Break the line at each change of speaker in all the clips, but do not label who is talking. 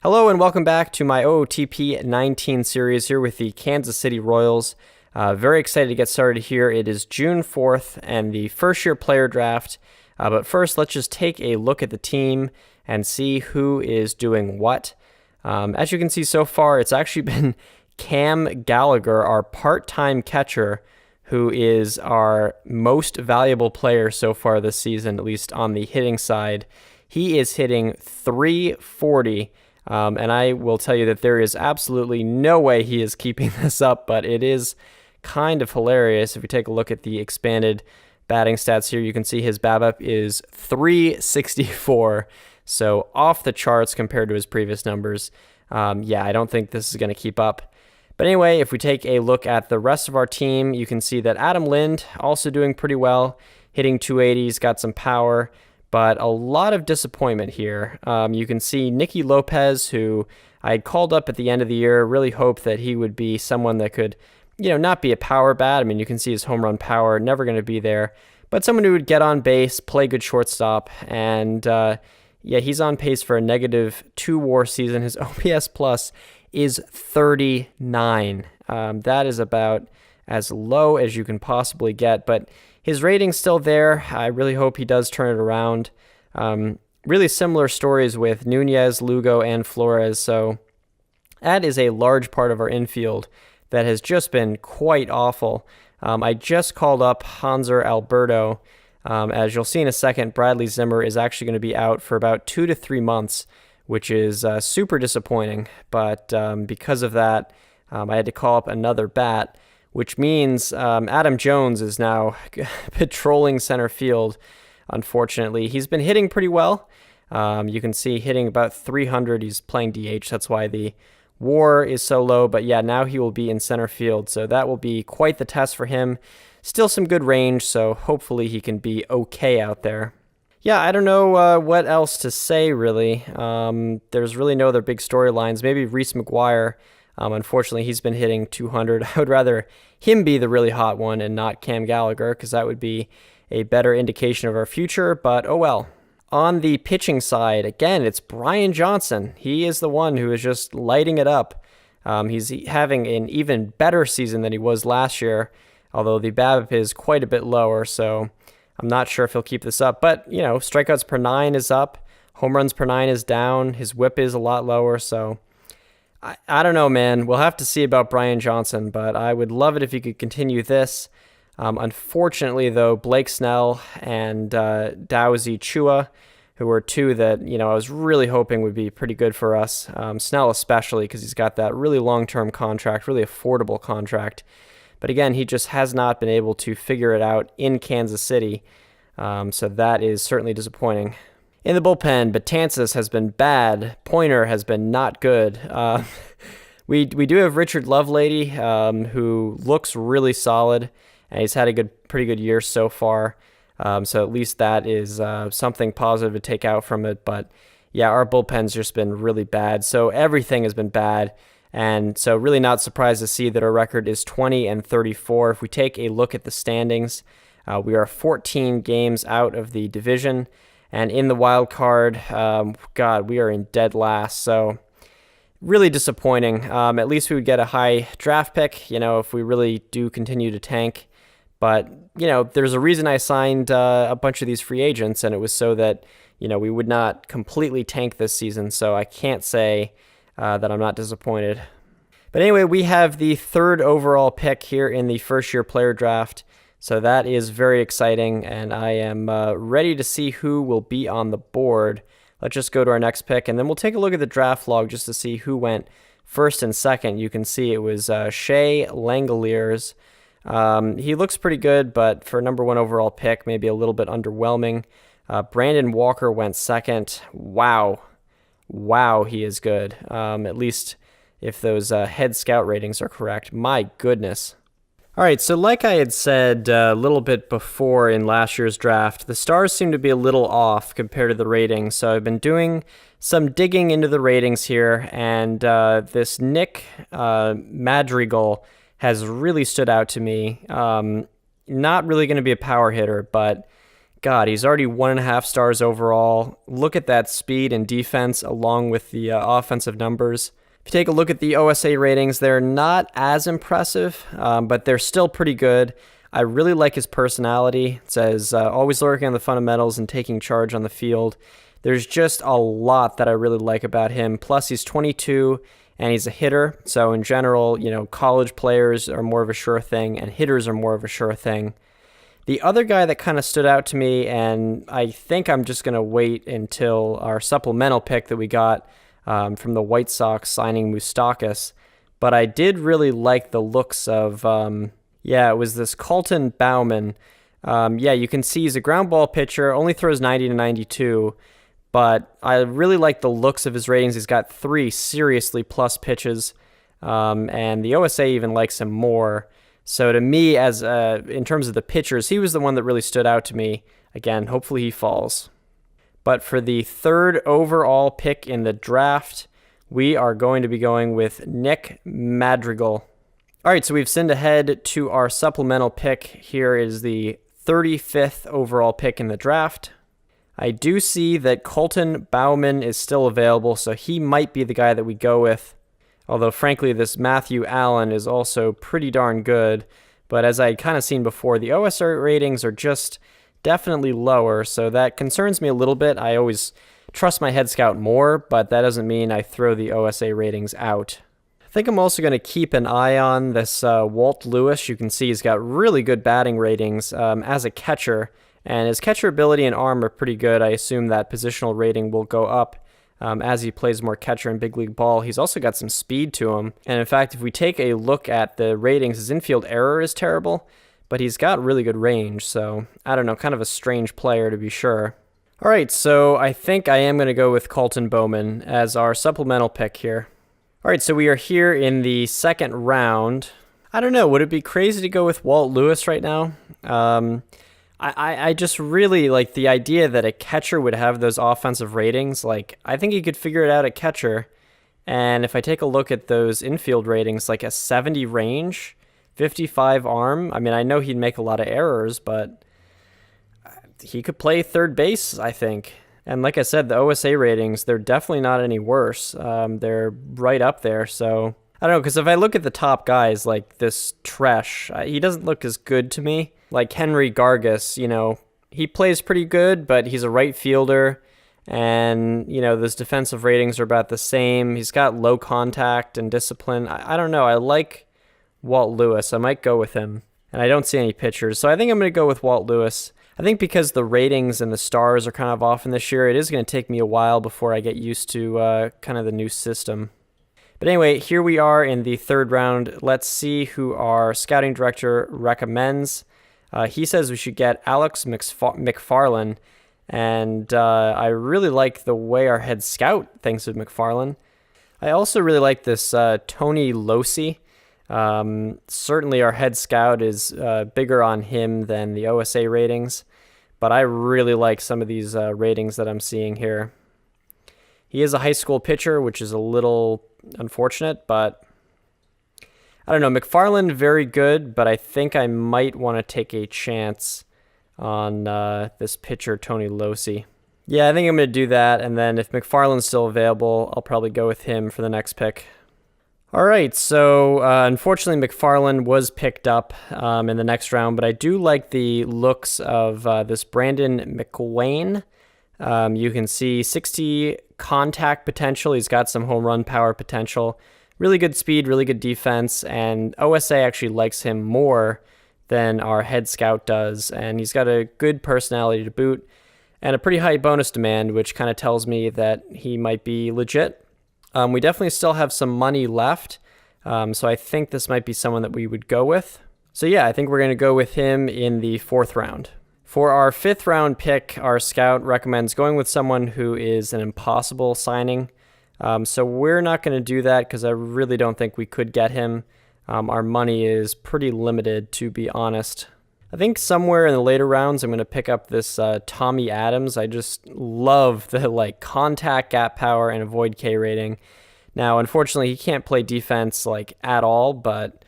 Hello and welcome back to my OOTP 19 series here with the Kansas City Royals. Very excited to get started here. It is June 4th and the first year player draft. But first, let's just take a look at the team and see who is doing what. As you can see so far, it's actually been Cam Gallagher, our part-time catcher, who is our most valuable player so far this season, at least on the hitting side. He is hitting .340. And I will tell you that there is absolutely no way he is keeping this up, but it is kind of hilarious. If we take a look at the expanded batting stats here, you can see his BABIP is .364, so off the charts compared to his previous numbers. I don't think this is going to keep up. But anyway, if we take a look at the rest of our team, you can see that Adam Lind also doing pretty well, hitting .280, he's got some power. But a lot of disappointment here. You can see Nicky Lopez, who I had called up at the end of the year, really hoped that he would be someone that could, not be a power bat. I mean, you can see his home run power, never going to be there. But someone who would get on base, play good shortstop, and he's on pace for a -2 WAR season. His OPS plus is 39. That is about as low as you can possibly get, but his rating's still there. I really hope he does turn it around. Really similar stories with Nunez, Lugo, and Flores. So that is a large part of our infield that has just been quite awful. I just called up Hanser Alberto. As you'll see in a second, Bradley Zimmer is actually going to be out for about 2 to 3 months, which is super disappointing. But because of that, I had to call up another bat, which means Adam Jones is now patrolling center field, unfortunately. He's been hitting pretty well. You can see hitting about 300. He's playing DH. That's why the WAR is so low. But yeah, now he will be in center field. So that will be quite the test for him. Still some good range, so hopefully he can be okay out there. Yeah, I don't know what else to say, really. There's really no other big storylines. Maybe Reese McGuire. Unfortunately, he's been hitting 200. I would rather him be the really hot one and not Cam Gallagher, because that would be a better indication of our future, but oh well. On the pitching side, again, it's Brian Johnson. He is the one who is just lighting it up. He's having an even better season than he was last year, although the BABIP is quite a bit lower, so I'm not sure if he'll keep this up. But, strikeouts per 9 is up, home runs per 9 is down, his whip is a lot lower, so I don't know, man. We'll have to see about Brian Johnson, but I would love it if he could continue this. Unfortunately, though, Blake Snell and Daozi Chua, who were two that, I was really hoping would be pretty good for us. Snell especially, because he's got that really long-term contract, really affordable contract. But again, he just has not been able to figure it out in Kansas City. So that is certainly disappointing. In the bullpen, Betances has been bad. Pointer has been not good. We do have Richard Lovelady, who looks really solid, and he's had a pretty good year so far. So at least that is something positive to take out from it. But yeah, our bullpen's just been really bad. So everything has been bad. And so really not surprised to see that our record is 20-34. If we take a look at the standings, we are 14 games out of the division. And in the wild card, we are in dead last. So really disappointing. At least we would get a high draft pick, if we really do continue to tank. But, there's a reason I signed a bunch of these free agents, and it was so that, we would not completely tank this season. So I can't say that I'm not disappointed. But anyway, we have the 3rd overall pick here in the first year player draft. So that is very exciting, and I am ready to see who will be on the board. Let's just go to our next pick, and then we'll take a look at the draft log just to see who went first and second. You can see it was Shea Langoliers. He looks pretty good, but for number 1 overall pick, maybe a little bit underwhelming. Brandon Walker went second. Wow, he is good. At least if those head scout ratings are correct. My goodness. All right, so like I had said a little bit before in last year's draft, the stars seem to be a little off compared to the ratings. So I've been doing some digging into the ratings here, and this Nick Madrigal has really stood out to me. Not really going to be a power hitter, but God, he's already 1.5 stars overall. Look at that speed and defense along with the offensive numbers. If you take a look at the OSA ratings, they're not as impressive, but they're still pretty good. I really like his personality. It says, always working on the fundamentals and taking charge on the field. There's just a lot that I really like about him. Plus, he's 22 and he's a hitter. So in general, college players are more of a sure thing and hitters are more of a sure thing. The other guy that kind of stood out to me, and I think I'm just going to wait until our supplemental pick that we got from the White Sox signing Moustakas, but I did really like the looks of, it was this Colton Bauman. You can see he's a ground ball pitcher, only throws 90 to 92, but I really like the looks of his ratings. He's got 3 seriously plus pitches, and the OSA even likes him more. So to me, as in terms of the pitchers, he was the one that really stood out to me. Again, hopefully he falls. But for the 3rd overall pick in the draft, we are going to be going with Nick Madrigal. All right, so we've sent ahead to our supplemental pick. Here is the 35th overall pick in the draft. I do see that Colton Bauman is still available, so he might be the guy that we go with. Although, frankly, this Matthew Allen is also pretty darn good. But as I kind of seen before, the OSR ratings are just definitely lower, so that concerns me a little bit. I always trust my head scout more, but that doesn't mean I throw the OSA ratings out. I think I'm also going to keep an eye on this Walt Lewis. You can see he's got really good batting ratings as a catcher, and his catcher ability and arm are pretty good. I assume that positional rating will go up as he plays more catcher in big league ball. He's also got some speed to him, and in fact, if we take a look at the ratings, his infield error is terrible, but he's got really good range, so I don't know, kind of a strange player to be sure. All right, so I think I am going to go with Colton Bauman as our supplemental pick here. All right, so we are here in the 2nd round. I don't know, would it be crazy to go with Walt Lewis right now? I just really like the idea that a catcher would have those offensive ratings. Like, I think he could figure it out at catcher, and if I take a look at those infield ratings, like a 70 range, 55 arm. I mean, I know he'd make a lot of errors, but he could play third base, I think. And like I said, the OSA ratings, they're definitely not any worse. They're right up there. So I don't know, because if I look at the top guys like this Tresh, he doesn't look as good to me. Like Henry Gargas, he plays pretty good, but he's a right fielder. And, those defensive ratings are about the same. He's got low contact and discipline. I don't know. I like Walt Lewis. I might go with him. And I don't see any pitchers. So I think I'm going to go with Walt Lewis. I think because the ratings and the stars are kind of off in this year, it is going to take me a while before I get used to kind of the new system. But anyway, here we are in the 3rd round. Let's see who our scouting director recommends. He says we should get Alex McFarland. And I really like the way our head scout thinks of McFarland. I also really like this Tony Losi. Certainly our head scout is bigger on him than the OSA ratings, but I really like some of these ratings that I'm seeing here. He is a high school pitcher, which is a little unfortunate, but I don't know. McFarland, very good, but I think I might want to take a chance on this pitcher, Tony Losi. Yeah, I think I'm going to do that, and then if McFarland's still available, I'll probably go with him for the next pick. All right, so unfortunately McFarland was picked up in the next round, but I do like the looks of this Brandon McWayne. You can see 60 contact potential. He's got some home run power potential. Really good speed, really good defense, and OSA actually likes him more than our head scout does, and he's got a good personality to boot and a pretty high bonus demand, which kind of tells me that he might be legit. We definitely still have some money left, so I think this might be someone that we would go with. So yeah, I think we're going to go with him in the 4th round. For our 5th round pick, our scout recommends going with someone who is an impossible signing. So we're not going to do that because I really don't think we could get him. Our money is pretty limited, to be honest. I think somewhere in the later rounds, I'm going to pick up this Tommy Adams. I just love the contact, gap power, and avoid K rating. Now, unfortunately, he can't play defense at all, but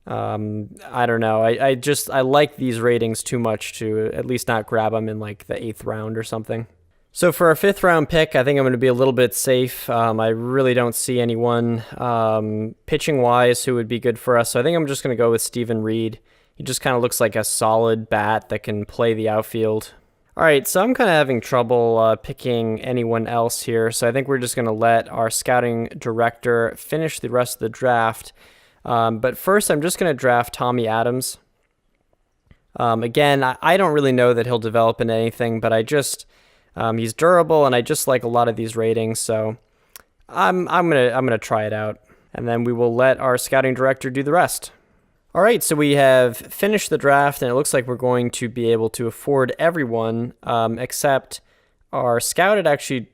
I don't know. I like these ratings too much to at least not grab them in like the 8th round or something. So for our 5th round pick, I think I'm going to be a little bit safe. I really don't see anyone pitching wise who would be good for us. So I think I'm just going to go with Steven Reed. He just kind of looks like a solid bat that can play the outfield. All right, so I'm kind of having trouble picking anyone else here. So I think we're just going to let our scouting director finish the rest of the draft. But first, I'm just going to draft Tommy Adams. Again, I don't really know that he'll develop into anything, but he's durable, and I just like a lot of these ratings, so I'm gonna try it out, and then we will let our scouting director do the rest. All right, so we have finished the draft, and it looks like we're going to be able to afford everyone, except our scout had actually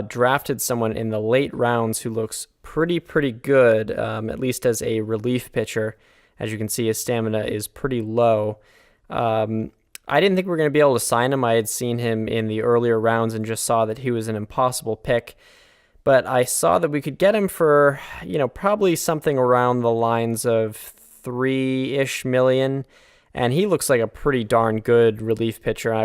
drafted someone in the late rounds who looks pretty good, at least as a relief pitcher. As you can see, his stamina is pretty low. I didn't think we were going to be able to sign him. I had seen him in the earlier rounds and just saw that he was an impossible pick. But I saw that we could get him for, probably something around the lines of $3-ish million. And he looks like a pretty darn good relief pitcher. I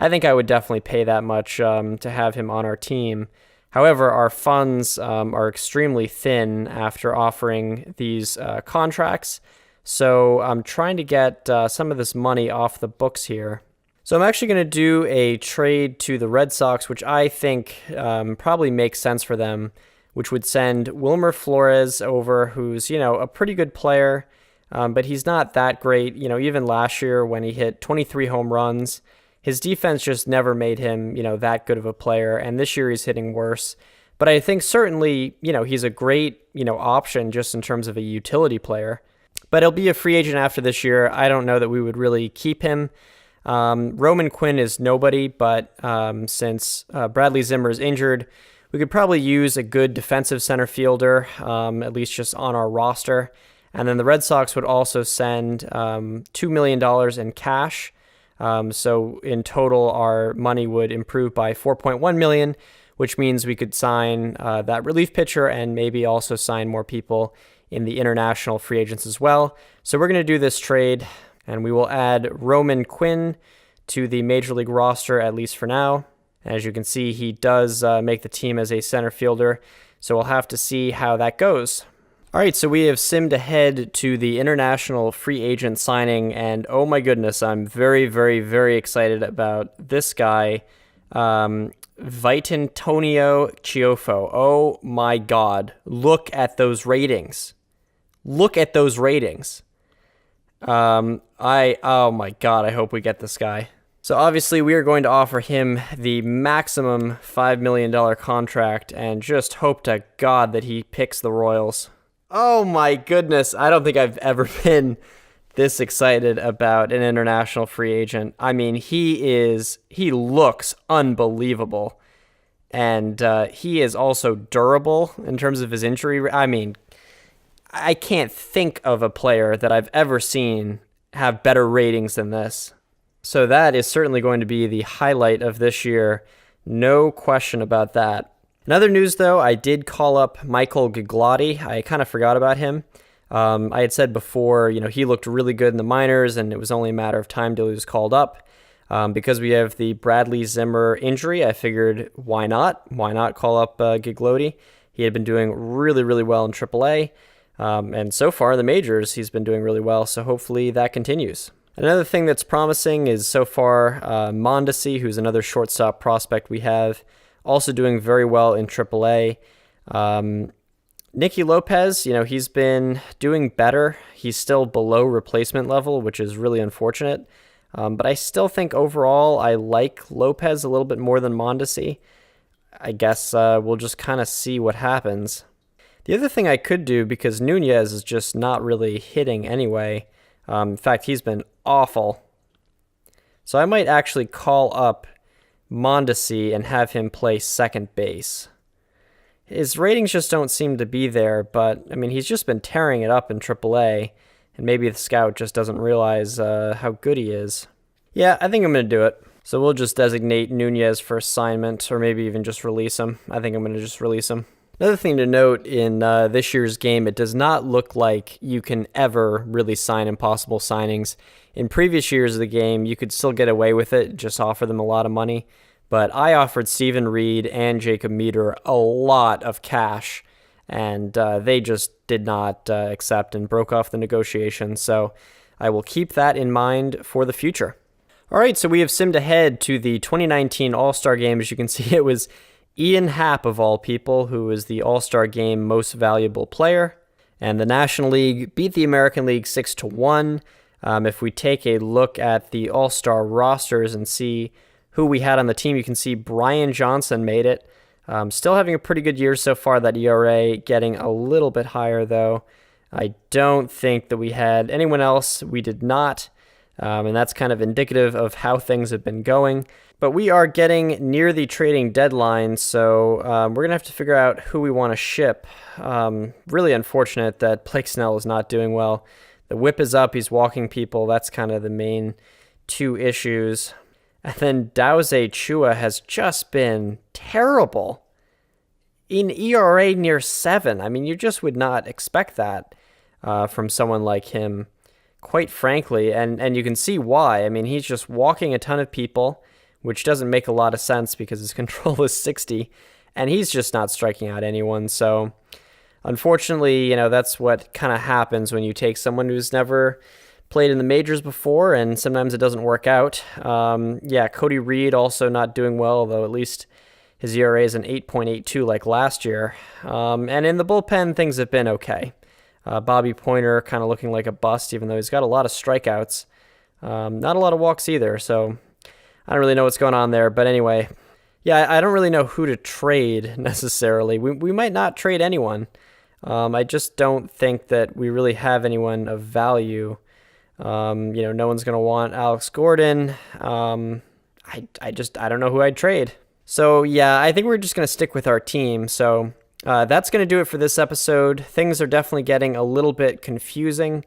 think I would definitely pay that much to have him on our team. However, our funds are extremely thin after offering these contracts. So I'm trying to get some of this money off the books here. So I'm actually going to do a trade to the Red Sox, which I think probably makes sense for them, which would send Wilmer Flores over, who's, a pretty good player, but he's not that great. Even last year when he hit 23 home runs, his defense just never made him, that good of a player. And this year he's hitting worse. But I think certainly, he's a great, option just in terms of a utility player. But he'll be a free agent after this year. I don't know that we would really keep him. Roman Quinn is nobody, but since Bradley Zimmer is injured, we could probably use a good defensive center fielder, at least just on our roster. And then the Red Sox would also send $2 million in cash. So in total, our money would improve by $4.1 million, which means we could sign that relief pitcher and maybe also sign more people in the international free agents as well. So we're going to do this trade, and we will add Roman Quinn to the Major League roster, at least for now. As you can see, he does make the team as a center fielder, so we'll have to see how that goes. All right, so we have simmed ahead to the international free agent signing, and oh my goodness, I'm very, very, very excited about this guy, Vitantonio Chiofo. Oh my God, look at those ratings. Look at those ratings. Oh my God, I hope we get this guy. So obviously we are going to offer him the maximum $5 million contract and just hope to God that he picks the Royals. Oh my goodness, I don't think I've ever been this excited about an international free agent. I mean, he looks unbelievable. And he is also durable in terms of his injury. I mean, I can't think of a player that I've ever seen have better ratings than this. So that is certainly going to be the highlight of this year. No question about that. In other news, though, I did call up Michael Gigliotti. I kind of forgot about him. I had said before, he looked really good in the minors, and it was only a matter of time till he was called up. Because we have the Bradley Zimmer injury, I figured, why not? Why not call up Gigliotti? He had been doing really, really well in AAA. And so far in the majors, he's been doing really well, so hopefully that continues. Another thing that's promising is so far Mondesi, who's another shortstop prospect we have, also doing very well in AAA. Nicky Lopez, he's been doing better. He's still below replacement level, which is really unfortunate. But I still think overall I like Lopez a little bit more than Mondesi. I guess we'll just kind of see what happens. The other thing I could do, because Nunez is just not really hitting anyway. In fact, he's been awful. So I might actually call up Mondesi and have him play second base. His ratings just don't seem to be there, but I mean, he's just been tearing it up in AAA, and maybe the scout just doesn't realize how good he is. Yeah, I think I'm going to do it. So we'll just designate Nunez for assignment, or maybe even just release him. I think I'm going to just release him. Another thing to note in this year's game, it does not look like you can ever really sign impossible signings. In previous years of the game, you could still get away with it, just offer them a lot of money. But I offered Stephen Reed and Jacob Meter a lot of cash, and they just did not accept and broke off the negotiations. So I will keep that in mind for the future. All right, so we have simmed ahead to the 2019 All-Star Game. As you can see, it was Ian Happ, of all people, who was the All-Star Game most valuable player. And the National League beat the American League 6-1. If we take a look at the All-Star rosters and see who we had on the team, you can see Brian Johnson made it. Still having a pretty good year so far, that ERA getting a little bit higher, though. I don't think that we had anyone else. We did not. And that's kind of indicative of how things have been going. But we are getting near the trading deadline, so we're going to have to figure out who we want to ship. Really unfortunate that Blake Snell is not doing well. The whip is up, he's walking people. That's kind of the main two issues. And then Dause Chua has just been terrible. In ERA near 7. I mean, you just would not expect that from someone like him, quite frankly. And you can see why. I mean, he's just walking a ton of people, which doesn't make a lot of sense because his control is 60, and he's just not striking out anyone. So unfortunately, that's what kind of happens when you take someone who's never played in the majors before, and sometimes it doesn't work out. Cody Reed also not doing well, though at least his ERA is an 8.82 like last year. And in the bullpen, things have been okay. Bobby Pointer kind of looking like a bust, even though he's got a lot of strikeouts. Not a lot of walks either, so I don't really know what's going on there. But anyway, I don't really know who to trade necessarily. We might not trade anyone. I just don't think that we really have anyone of value. No one's going to want Alex Gordon. I don't know who I'd trade. So I think we're just going to stick with our team. So that's going to do it for this episode. Things are definitely getting a little bit confusing.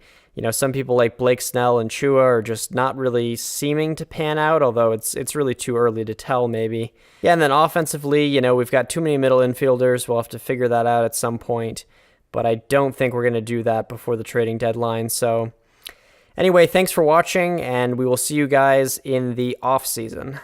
Some people like Blake Snell and Chua are just not really seeming to pan out, although it's really too early to tell maybe. And then offensively, we've got too many middle infielders. We'll have to figure that out at some point, but I don't think we're going to do that before the trading deadline. So anyway, thanks for watching, and we will see you guys in the off season.